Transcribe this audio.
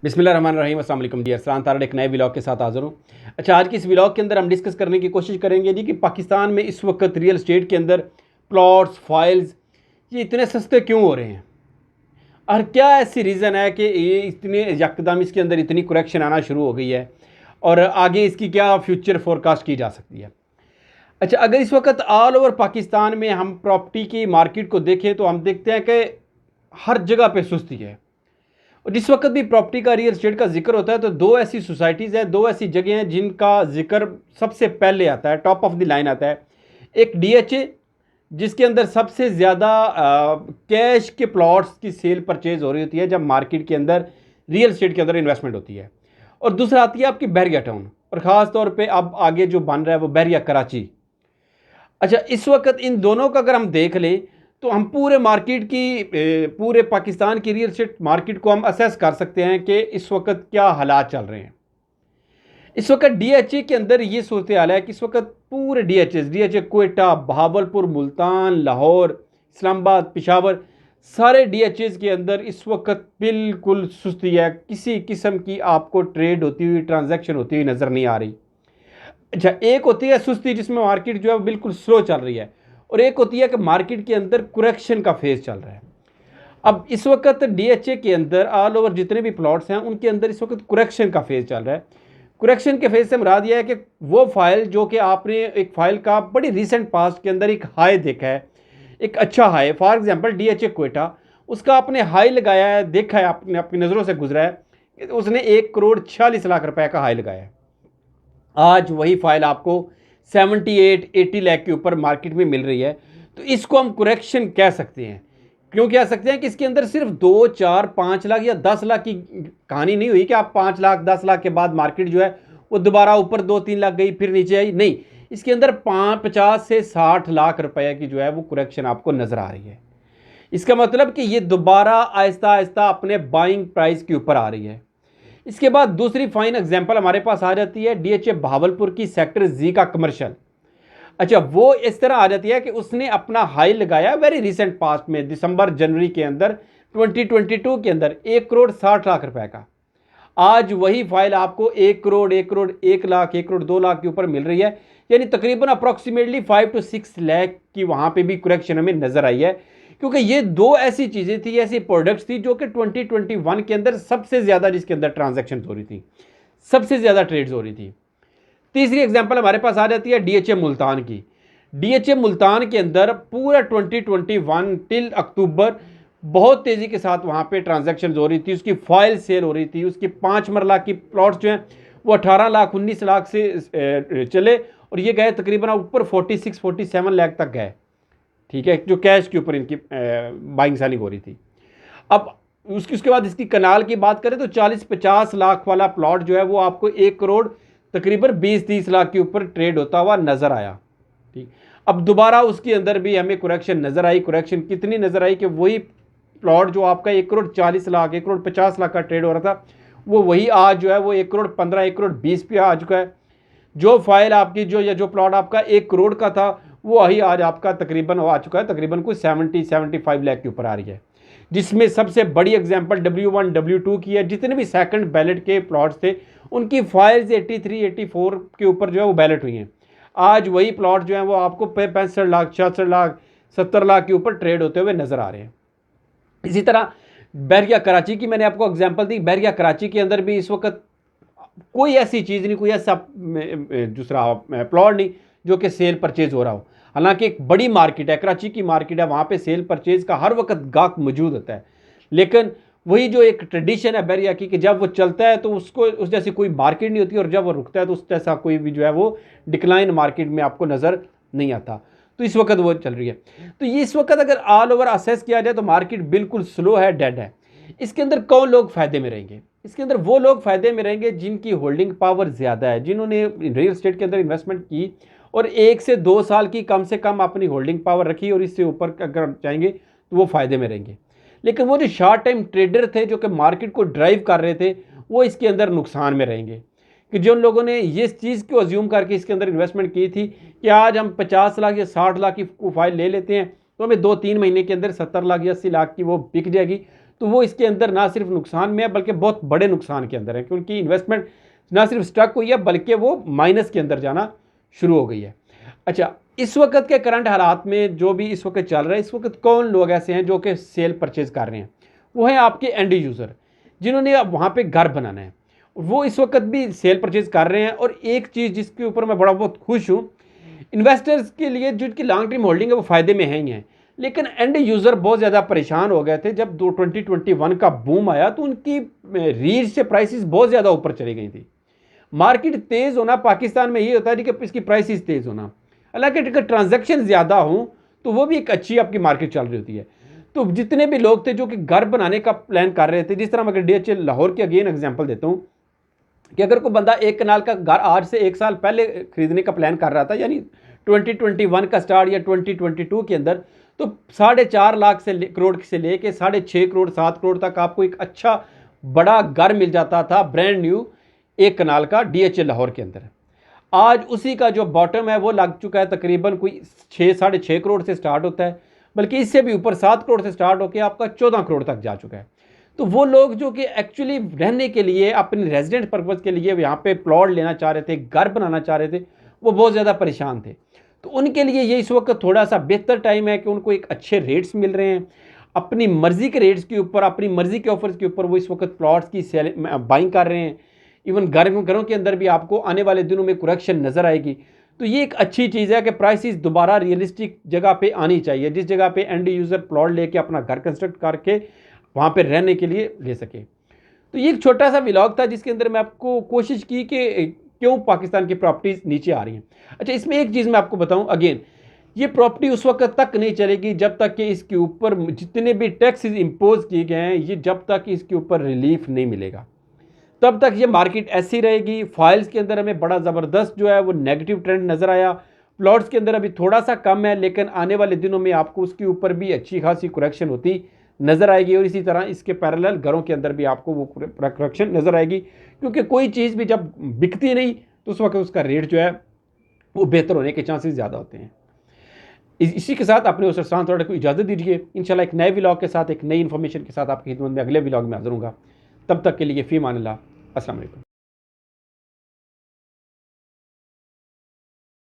बिस्मिल्लाहिर्रहमानिर्रहीम, अस्सलाम वालेकुम जी। अरसलान तारड़ एक नए व्लॉग के साथ हाज़िर हूँ। अच्छा, आज की इस व्लॉग के अंदर हम डिस्कस करने की कोशिश करेंगे जी कि पाकिस्तान में इस वक्त रियल एस्टेट के अंदर प्लॉट्स, फाइल्स ये इतने सस्ते क्यों हो रहे हैं और क्या ऐसी रीज़न है कि ये इतने यकदम इसके अंदर इतनी करेक्शन आना शुरू हो गई है और आगे इसकी क्या फ्यूचर फोरकास्ट की जा सकती है। अच्छा, अगर इस वक्त ऑल ओवर पाकिस्तान में हम प्रॉपर्टी की मार्केट को देखें तो हम देखते हैं कि हर जगह पे सुस्ती है। और जिस वक्त भी प्रॉपर्टी का, रियल एस्टेट का जिक्र होता है तो दो ऐसी सोसाइटीज़ हैं, दो ऐसी जगह हैं जिनका जिक्र सबसे पहले आता है, टॉप ऑफ द लाइन आता है। एक DHA जिसके अंदर सबसे ज़्यादा कैश के प्लॉट्स की सेल परचेज हो रही होती है जब मार्केट के अंदर रियल एस्टेट के अंदर इन्वेस्टमेंट होती है। और दूसरा आती है आपकी बहरिया टाउन, और ख़ास तौर पे अब आगे जो बन रहा है वो बहरिया कराची। अच्छा, इस वक्त इन दोनों का अगर हम देख लें तो हम पूरे मार्केट की, पूरे पाकिस्तान की रियल एस्टेट मार्केट को हम असेस कर सकते हैं कि इस वक्त क्या हालात चल रहे हैं। इस वक्त DHA के अंदर ये सूरत हाल है कि इस वक्त पूरे DHA क्वेटा, बहावलपुर, मुल्तान, लाहौर, इस्लामाबाद, पेशावर, सारे DHAs के अंदर इस वक्त बिल्कुल सुस्ती है। किसी किस्म की आपको ट्रेड होती हुई, ट्रांजैक्शन होती हुई नज़र नहीं आ रही। अच्छा, एक होती है सुस्ती जिसमें मार्केट जो है बिल्कुल स्लो चल रही है, और एक होती है कि मार्केट के अंदर करेक्शन का फेज चल रहा है। अब इस वक्त DHA के अंदर ऑल ओवर जितने भी प्लॉट्स हैं उनके अंदर इस वक्त करेक्शन का फेज चल रहा है। करेक्शन के फेज से मुराद यह है कि वो फाइल जो कि आपने एक फाइल का बड़ी रिसेंट पास्ट के अंदर एक हाई देखा है, एक अच्छा high, for example DHA Quetta, उसका आपने हाई लगाया है, देखा है, आपने अपनी नज़रों से गुजरा है, उसने 1,46,00,000 रुपए का हाई लगाया है। आज वही फाइल आपको 78-80 लाख के ऊपर मार्केट में मिल रही है। तो इसको हम करेक्शन कह सकते हैं। क्यों कह सकते हैं कि इसके अंदर सिर्फ 2, 4, 5 लाख या 10 लाख की कहानी नहीं हुई कि आप 5 लाख 10 लाख के बाद मार्केट जो है वो दोबारा ऊपर 2-3 लाख गई फिर नीचे आई, नहीं। इसके अंदर 50 से 60 लाख रुपए की जो है वो करेक्शन आपको नजर आ रही है। इसका मतलब कि ये दोबारा आहिस्ता आहिस्ता अपने बाइंग प्राइस के ऊपर आ रही है। इसके बाद दूसरी फाइन एग्जांपल हमारे पास आ जाती है DHA भावलपुर की, सेक्टर Z का कमर्शियल। अच्छा, वो इस तरह आ जाती है कि उसने अपना हाई लगाया वेरी रिसेंट पास्ट में, दिसंबर जनवरी के अंदर 2022 के अंदर 1,60,00,000 रुपए का। आज वही फाइल आपको 1 करोड़, 1 करोड़ 1 लाख, 1 करोड़ 2 लाख के ऊपर मिल रही है। यानी तकरीबन अप्रॉक्सीमेटली 5 to 6 लाख की वहां पे भी करेक्शन हमें नजर आई है। क्योंकि ये दो ऐसी चीज़ें थी, ऐसी प्रोडक्ट्स थी जो कि 2021 के अंदर सबसे ज़्यादा, जिसके अंदर ट्रांजैक्शन हो रही थी, सबसे ज़्यादा ट्रेड्स हो रही थी। तीसरी एग्जांपल हमारे पास आ जाती है DHA मुल्तान की। DHA मुल्तान के अंदर पूरा 2021 टिल अक्टूबर बहुत तेज़ी के साथ वहाँ पे ट्रांजैक्शन हो रही थी, उसकी फाइल सेल हो रही थी, उसकी 5 मरला की प्लॉट्स जो हैं वो 18 लाख 19 लाख से चले और ये गए तकरीबन ऊपर 46-47 लाख तक गए। ठीक है, जो कैश के ऊपर इनकी बाइंग सेलिंग हो रही थी। अब उसके बाद इसकी कनाल की बात करें तो 40-50 लाख वाला प्लॉट जो है वो आपको 1 करोड़ तकरीबन 20-30 लाख के ऊपर ट्रेड होता हुआ नज़र आया। ठीक, अब दोबारा उसके अंदर भी हमें करेक्शन नज़र आई। करेक्शन कितनी नज़र आई कि वही प्लॉट जो आपका 1 करोड़ 40 लाख, 1 करोड़ 50 लाख का ट्रेड हो रहा था, वो वही आज जो है वो 1 करोड़ 15, 1 करोड़ 20 पे आ चुका है। जो फाइल आपकी जो प्लॉट आपका 1 करोड़ का था वो वही आज आपका तकरीबन आ चुका है, तकरीबन कुछ 70-75 लाख के ऊपर आ रही है। जिसमें सबसे बड़ी एग्जांपल W1 W2 की है। जितने भी सेकंड बैलेट के प्लॉट्स थे उनकी फाइल्स 83-84 के ऊपर जो है वो बैलेट हुई हैं। आज वही प्लॉट जो है वो आपको 65 लाख, 66 लाख, 70 लाख के ऊपर ट्रेड होते हुए नज़र आ रहे हैं। इसी तरह बहरिया कराची की मैंने आपको एग्जाम्पल दी। बहरिया कराची के अंदर भी इस वक्त कोई ऐसी चीज़ नहीं, कोई ऐसा दूसरा प्लॉट नहीं जो कि सेल परचेज हो रहा हो। हालांकि एक बड़ी मार्केट है, कराची की मार्केट है, वहाँ पे सेल परचेज का हर वक्त गाहक मौजूद होता है। लेकिन वही जो एक ट्रेडिशन है बहरिया की कि जब वो चलता है तो उसको उस जैसी कोई मार्केट नहीं होती, और जब वो रुकता है तो उस जैसा कोई भी जो है वो डिक्लाइन मार्केट में आपको नज़र नहीं आता। तो इस वक्त वो चल रही है। तो ये इस वक्त अगर ऑल ओवर असेस किया जाए तो मार्केट बिल्कुल स्लो है, डेड है। इसके अंदर कौन लोग फ़ायदे में रहेंगे? इसके अंदर वो लोग फ़ायदे में रहेंगे जिनकी होल्डिंग पावर ज़्यादा है, जिन्होंने रियल एस्टेट के अंदर इन्वेस्टमेंट की और 1 से 2 साल की कम से कम अपनी होल्डिंग पावर रखी, और इससे ऊपर अगर चाहेंगे तो वो फ़ायदे में रहेंगे। लेकिन वो जो शॉर्ट टाइम ट्रेडर थे जो कि मार्केट को ड्राइव कर रहे थे, वो इसके अंदर नुकसान में रहेंगे। कि जिन लोगों ने ये चीज़ को अज्यूम करके इसके अंदर इन्वेस्टमेंट की थी कि आज हम 50 लाख या 60 लाख की फाइल ले लेते हैं तो हमें 2-3 महीने के अंदर 70 लाख या 80 लाख की वो बिक जाएगी, तो वो इसके अंदर ना सिर्फ नुकसान में है बल्कि बहुत बड़े नुकसान के अंदर है, क्योंकि इन्वेस्टमेंट ना सिर्फ स्टक हुई है बल्कि वो माइनस के अंदर जाना शुरू हो गई है। अच्छा, इस वक्त के करंट हालात में जो भी इस वक्त चल रहा है, इस वक्त कौन लोग ऐसे हैं जो कि सेल परचेज़ कर रहे हैं? वो हैं आपके एंड यूज़र, जिन्होंने अब वहाँ पे घर बनाना है, वो इस वक्त भी सेल परचेज़ कर रहे हैं। और एक चीज़ जिसके ऊपर मैं बड़ा बहुत खुश हूँ, इन्वेस्टर्स के लिए जिनकी लॉन्ग टर्म होल्डिंग है वो फ़ायदे में है ही हैं, लेकिन एंड यूज़र बहुत ज़्यादा परेशान हो गए थे। जब 2021 का बूम आया तो उनकी रीच से प्राइसेस बहुत ज़्यादा ऊपर चली गई थी। मार्केट तेज़ होना पाकिस्तान में ये होता है कि इसकी प्राइसेस तेज़ होना, हालांकि अगर ट्रांजैक्शन ज़्यादा हों तो वो भी एक अच्छी आपकी मार्केट चल रही होती है। तो जितने भी लोग थे जो कि घर बनाने का प्लान कर रहे थे, जिस तरह मैं अगर DHL लाहौर की अगेन एग्जांपल देता हूँ कि अगर कोई बंदा 1 कनाल का घर आज से 1 साल पहले खरीदने का प्लान कर रहा था, यानी 2021 का स्टार्ट या 2022 के अंदर, तो 4.5 लाख करोड़ से लेके 6.5 करोड़ 7 करोड़ तक आपको एक अच्छा बड़ा घर मिल जाता था ब्रांड न्यू 1 कनाल का DHL लाहौर के अंदर। आज उसी का जो बॉटम है वो लग चुका है तकरीबन कोई 6-6.5 करोड़ से स्टार्ट होता है, बल्कि इससे भी ऊपर 7 करोड़ से स्टार्ट होकर आपका 14 करोड़ तक जा चुका है। तो वो लोग जो कि एक्चुअली रहने के लिए अपने रेजिडेंट पर्पज़ के लिए यहाँ पे प्लॉट लेना चाह रहे थे, घर बनाना चाह रहे थे, वो बहुत ज़्यादा परेशान थे। तो उनके लिए ये इस वक्त थोड़ा सा बेहतर टाइम है कि उनको एक अच्छे रेट्स मिल रहे हैं, अपनी मर्ज़ी के रेट्स के ऊपर, अपनी मर्ज़ी के ऑफर्स के ऊपर वो इस वक्त प्लॉट्स की बाइंग कर रहे हैं। इवन घरों के अंदर भी आपको आने वाले दिनों में करेक्शन नज़र आएगी। तो ये एक अच्छी चीज़ है कि प्राइसेस दोबारा रियलिस्टिक जगह पे आनी चाहिए, जिस जगह पे एंड यूज़र प्लॉट लेके अपना घर कंस्ट्रक्ट करके वहाँ पे रहने के लिए ले सके। तो ये एक छोटा सा व्लॉग था जिसके अंदर मैं आपको कोशिश की कि क्यों पाकिस्तान की प्रॉपर्टीज़ नीचे आ रही हैं। अच्छा, इसमें एक चीज़ मैं आपको बताऊँ, अगेन ये प्रॉपर्टी उस वक्त तक नहीं चलेगी जब तक कि इसके ऊपर जितने भी टैक्सेस इम्पोज किए गए हैं, ये जब तक इसके ऊपर रिलीफ नहीं मिलेगा तब तक ये मार्केट ऐसी रहेगी। फाइल्स के अंदर हमें बड़ा ज़बरदस्त जो है वो नेगेटिव ट्रेंड नज़र आया, प्लॉट्स के अंदर अभी थोड़ा सा कम है, लेकिन आने वाले दिनों में आपको उसके ऊपर भी अच्छी खासी करेक्शन होती नज़र आएगी। और इसी तरह इसके पैरेलल घरों के अंदर भी आपको वो करेक्शन नज़र आएगी, क्योंकि कोई चीज़ भी जब बिकती नहीं तो उस वक्त उसका रेट जो है वो बेहतर होने के चांसेस ज़्यादा होते हैं। इसी के साथ अपने उस स्थान थोड़ा को इजाज़त दीजिए। इंशाल्लाह एक नए व्लॉग के साथ, एक नई इन्फॉर्मेशन के साथ आपकी खिदमत में अगले व्लॉग में हाज़िर होऊंगा। तब तक के लिए फ़ी अमान अल्लाह, अस्सलाम वालेकुम।